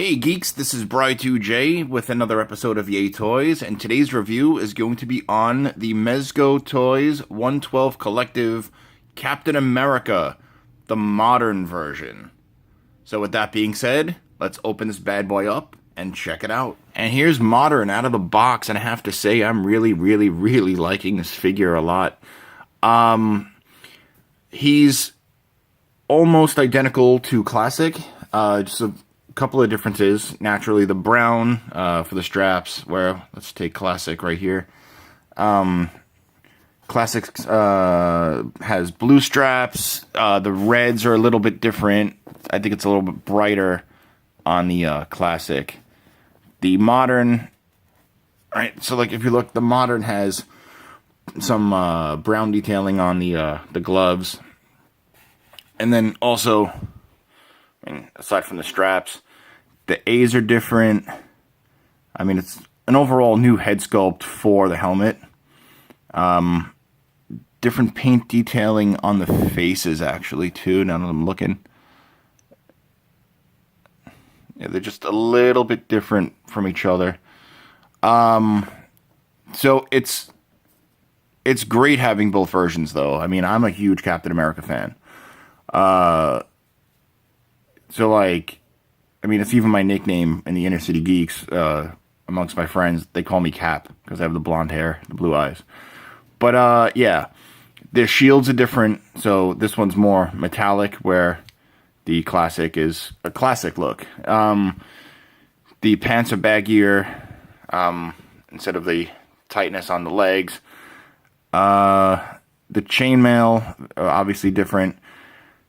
Hey geeks, this is Bry2J with another episode of Yay Toys, and today's review is going to be on the Mezco Toys 112 Collective Captain America, the modern version. So with that being said, let's open this bad boy up and check it out. And here's modern out of the box, and I have to say I'm really liking this figure a lot. He's almost identical to classic, just a couple of differences. Naturally, the brown for the straps, where let's take classic right here. Classic has blue straps. The reds are a little bit different. I think it's a little bit brighter on the classic. The modern, right? So like if you look, the modern has some brown detailing on the gloves, and then also, I mean, aside from the straps, the A's are different. I mean, it's an overall new head sculpt for the helmet. Different paint detailing on the faces, actually, too, now that I'm looking. Yeah, they're just a little bit different from each other. So it's great having both versions, though. I mean, I'm a huge Captain America fan. So, like, I mean, it's even my nickname in the Inner City Geeks, amongst my friends. They call me Cap, because I have the blonde hair, the blue eyes. But, yeah, the shields are different, so this one's more metallic, where the classic is a classic look. The pants are baggier, instead of the tightness on the legs. The chainmail, obviously different.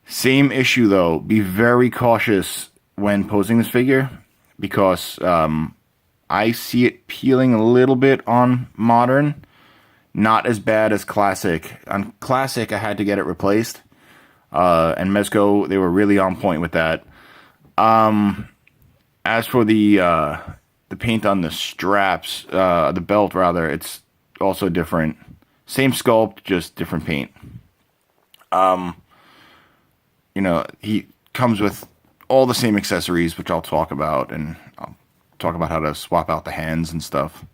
Same issue, though. Be very cautious when posing this figure, because I see it peeling a little bit on modern. Not as bad as classic. On classic, I had to get it replaced. And Mezco, they were really on point with that. As for the paint on the straps, the belt rather, it's also different. Same sculpt, just different paint. You know, he comes with all the same accessories, which I'll talk about, and I'll talk about how to swap out the hands and stuff.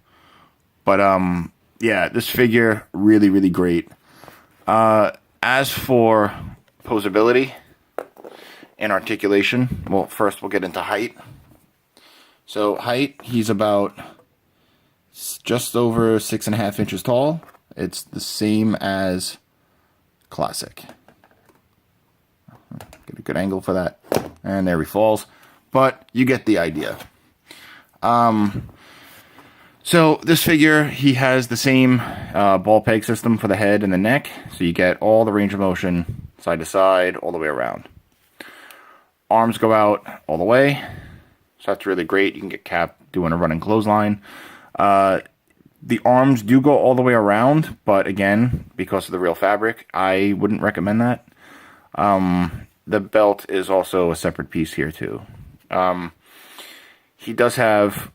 But, yeah, this figure, really great. As for posability and articulation, well, first we'll get into height. So, height, he's about just over 6.5 inches tall. It's the same as classic. Get a good angle for that. And there he falls. But you get the idea. So this figure, he has the same ball peg system for the head and the neck. So you get all the range of motion, side to side, all the way around. Arms go out all the way. So that's really great. You can get Cap doing a running clothesline. The arms do go all the way around. But again, because of the real fabric, I wouldn't recommend that. The belt is also a separate piece here, too. He does have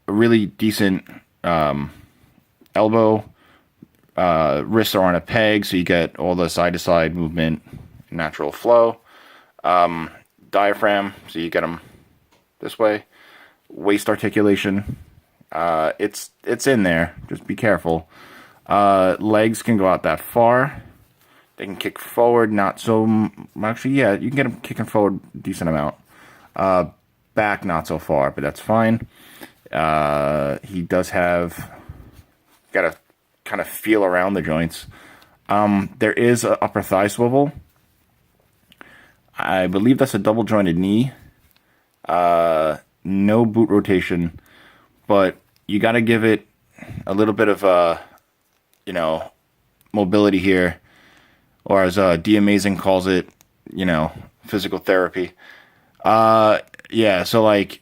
a really decent elbow. Wrists are on a peg, so you get all the side-to-side movement, natural flow. Diaphragm, so you get them this way. Waist articulation. It's in there. Just be careful. Legs can go out that far. They can kick forward, not so... Actually, yeah, you can get them kicking forward a decent amount. Back, not so far, but that's fine. He does have... Got to kind of feel around the joints. There is an upper thigh swivel. I believe that's a double-jointed knee. No boot rotation. But you got to give it a little bit of, you know, mobility here. Or as D Amazing calls it, you know, physical therapy. Yeah, so like,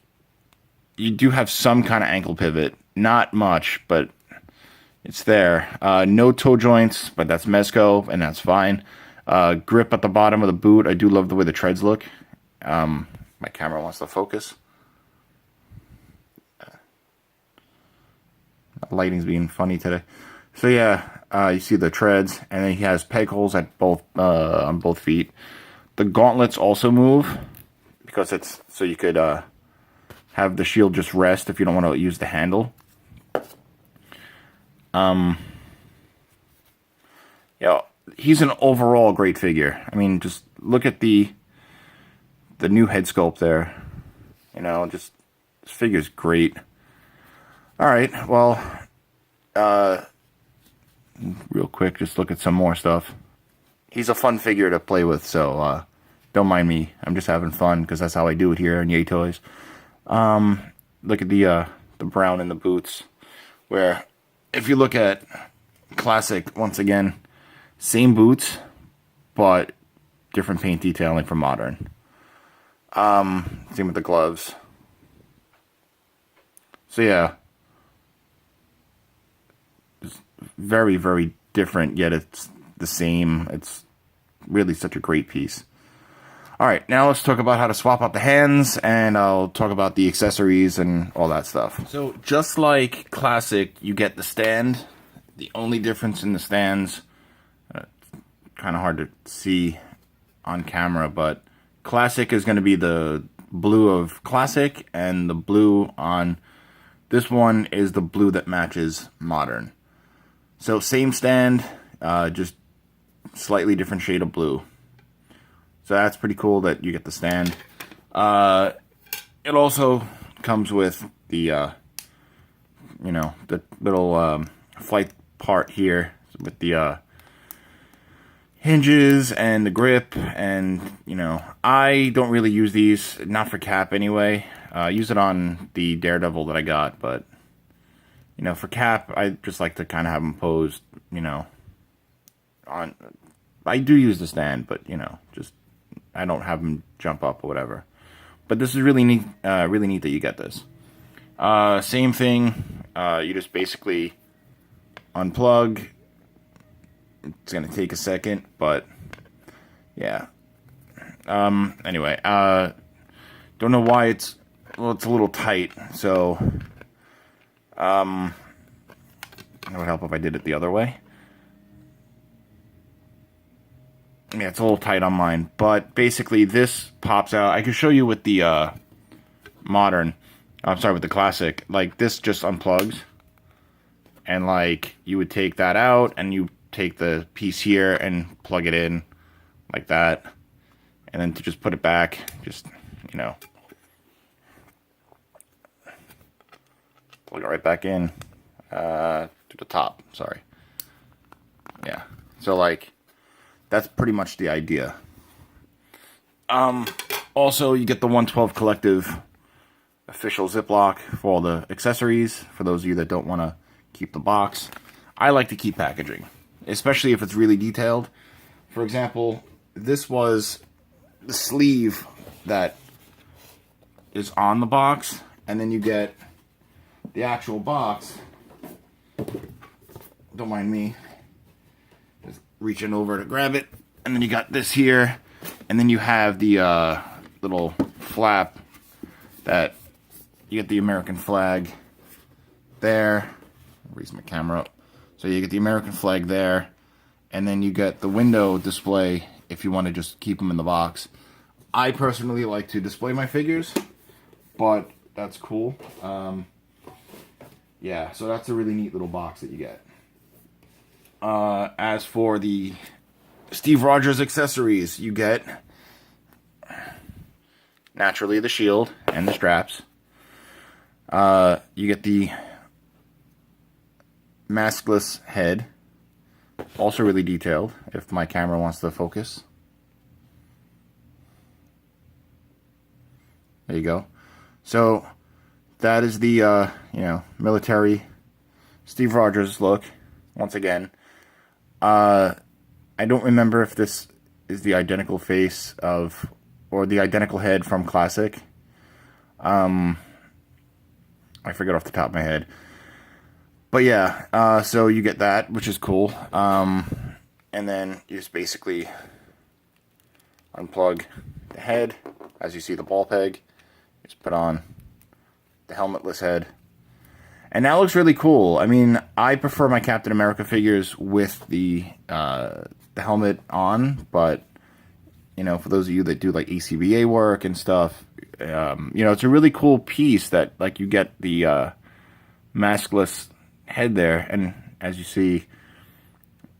you do have some kind of ankle pivot. Not much, but it's there. No toe joints, but that's Mezco, and that's fine. Grip at the bottom of the boot. I do love the way the treads look. My camera wants to focus. Lighting's being funny today. So yeah, you see the treads, and then he has peg holes at both on both feet. The gauntlets also move because it's so you could have the shield just rest if you don't want to use the handle. Yeah, he's an overall great figure. I mean, just look at the new head sculpt there. You know, just this figure's great. All right, well, real quick, just look at some more stuff. He's a fun figure to play with, so don't mind me. I'm just having fun because that's how I do it here on Yay Toys. Look at the brown in the boots, where if you look at classic, once again, same boots, but different paint detailing from modern. Same with the gloves. So yeah, it's very, very different, yet it's the same. It's really such a great piece. Alright, now let's talk about how to swap out the hands, and I'll talk about the accessories and all that stuff. So, just like Classic, you get the stand. The only difference in the stands, kind of hard to see on camera, but Classic is going to be the blue of Classic, and the blue on this one is the blue that matches Modern. So, same stand, just slightly different shade of blue. So that's pretty cool that you get the stand. It also comes with the, you know, the little flight part here with the hinges and the grip. And, you know, I don't really use these, not for Cap anyway. I use it on the Daredevil that I got, but, you know, for Cap, I just like to kind of have them posed, you know, on. I do use the stand, but, you know, just I don't have them jump up or whatever. But this is really neat that you get this. Same thing, you just basically unplug. It's going to take a second, but yeah. Anyway, don't know why it's a little tight, so it would help if I did it the other way. Yeah, it's a little tight on mine, but basically this pops out. I can show you with the modern, I'm sorry, with the classic. Like, this just unplugs, and like, you would take that out, and you take the piece here and plug it in like that, and then to just put it back, just, you know, plug it right back in to the top, sorry. Yeah, so like, that's pretty much the idea. Also, you get the 112 Collective official Ziploc for all the accessories, for those of you that don't want to keep the box. I like to keep packaging, especially if it's really detailed. For example, this was the sleeve that is on the box, and then you get the actual box. Don't mind me. Just reaching over to grab it, and then you got this here, and then you have the little flap that you get the American flag there. Raise my camera up. So you get the American flag there, and then you get the window display if you want to just keep them in the box. I personally like to display my figures, but that's cool. Yeah, so that's a really neat little box that you get. As for the Steve Rogers accessories, you get naturally the shield and the straps. You get the maskless head, also really detailed, if my camera wants to focus. There you go. So that is the you know, military Steve Rogers look once again. I don't remember if this is the identical face of, or the identical head from Classic. I forget off the top of my head. But yeah, so you get that, which is cool. And then you just basically unplug the head. As you see the ball peg, just put on the helmetless head. And that looks really cool. I mean, I prefer my Captain America figures with the helmet on, but, you know, for those of you that do like ACBA work and stuff, You know, it's a really cool piece that, like, you get the maskless head there, and as you see,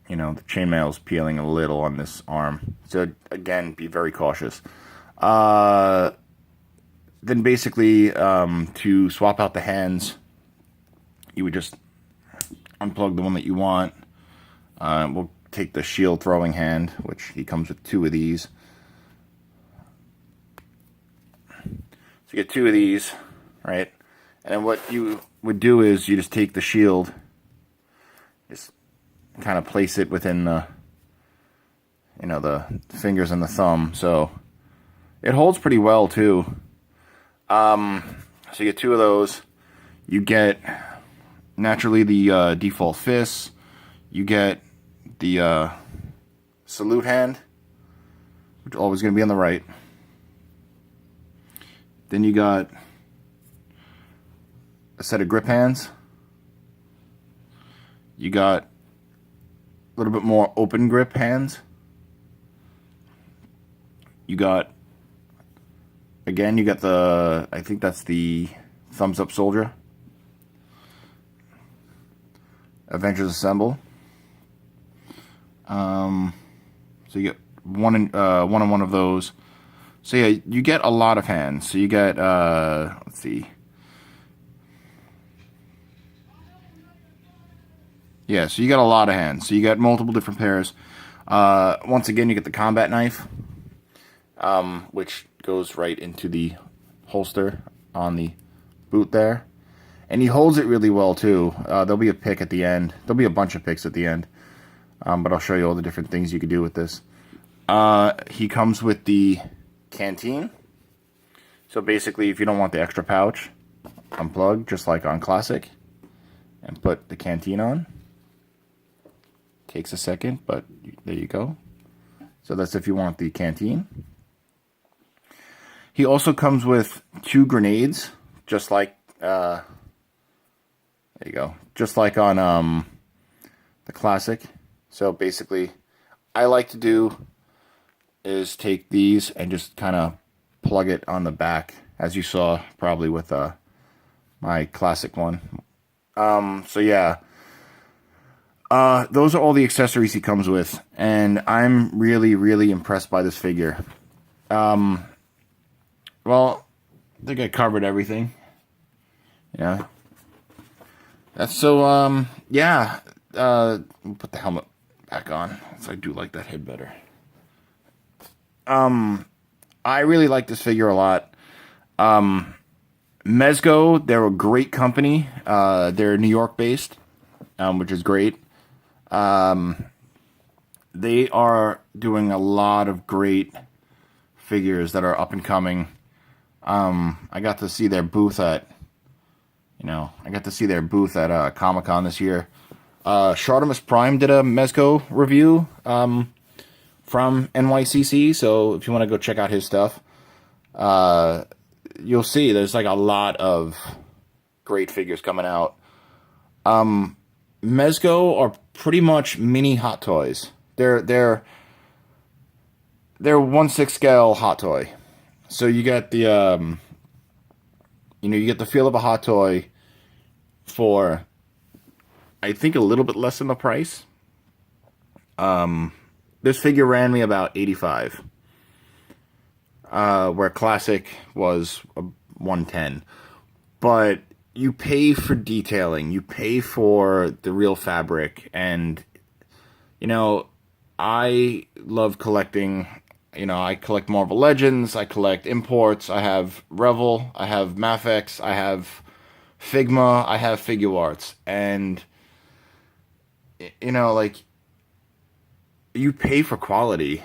you know, the chainmail is peeling a little on this arm. So again, be very cautious. Then basically, to swap out the hands, you would just unplug the one that you want. We'll take the shield throwing hand, which he comes with 2 of these. So you get 2 of these, right? And then what you would do is you just take the shield, just kind of place it within the, you know, the fingers and the thumb. So it holds pretty well too. So you get 2 of those. You get naturally the default fists. You get the salute hand, which is always going to be on the right. Then you got a set of grip hands. You got a little bit more open grip hands. You got, again, you got the, I think that's the thumbs up soldier. Avengers Assemble. So you get one on one of those. So yeah, you get a lot of hands. So you get, let's see. Yeah, so you got a lot of hands. So you got multiple different pairs. Once again, you get the combat knife, which goes right into the holster on the boot there. And he holds it really well too. There'll be a pick at the end. There'll be a bunch of picks at the end. But I'll show you all the different things you could do with this. He comes with the Canteen. So basically, if you don't want the extra pouch, unplug, just like on Classic, and put the Canteen on. Takes a second, but there you go. So that's if you want the Canteen. He also comes with 2 grenades, just like, there you go, just like on the Classic. So basically, I like to do is take these and just kind of plug it on the back, as you saw probably with my Classic one. So yeah, those are all the accessories he comes with, and I'm really, really impressed by this figure. Well, I think I covered everything. Yeah. That's so, yeah. We'll put the helmet back on. So I do like that head better. I really like this figure a lot. Mezco, they're a great company. They're New York based, which is great. They are doing a lot of great figures that are up and coming. I got to see their booth at, Comic-Con this year. Shartimus Prime did a Mezco review, from NYCC, so if you want to go check out his stuff, you'll see there's like a lot of great figures coming out. Mezco are pretty much mini Hot Toys. They're 1/6 scale Hot Toy. So you get the you get the feel of a Hot Toy for, I think, a little bit less than the price. This figure ran me about $85, where Classic was $110. But you pay for detailing, you pay for the real fabric, and I love collecting. I collect Marvel Legends, I collect imports, I have Revel, I have Mafex, I have Figma, I have Figuarts, and you pay for quality.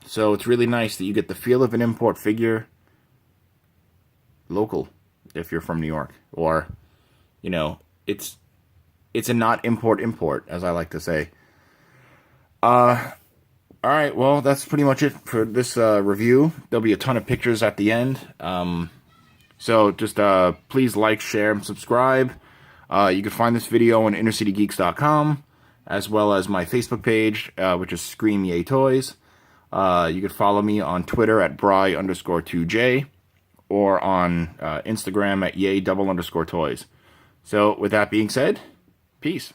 So it's really nice that you get the feel of an import figure local if you're from New York, or it's a not import, as I like to say. All right, well, that's pretty much it for this review. There'll be a ton of pictures at the end. So just please like, share, and subscribe. You can find this video on InnerCityGeeks.com, as well as my Facebook page, which is Scream Yay Toys. You can follow me on Twitter at Bry_2J. or on Instagram at yay_Toyz. So with that being said, peace.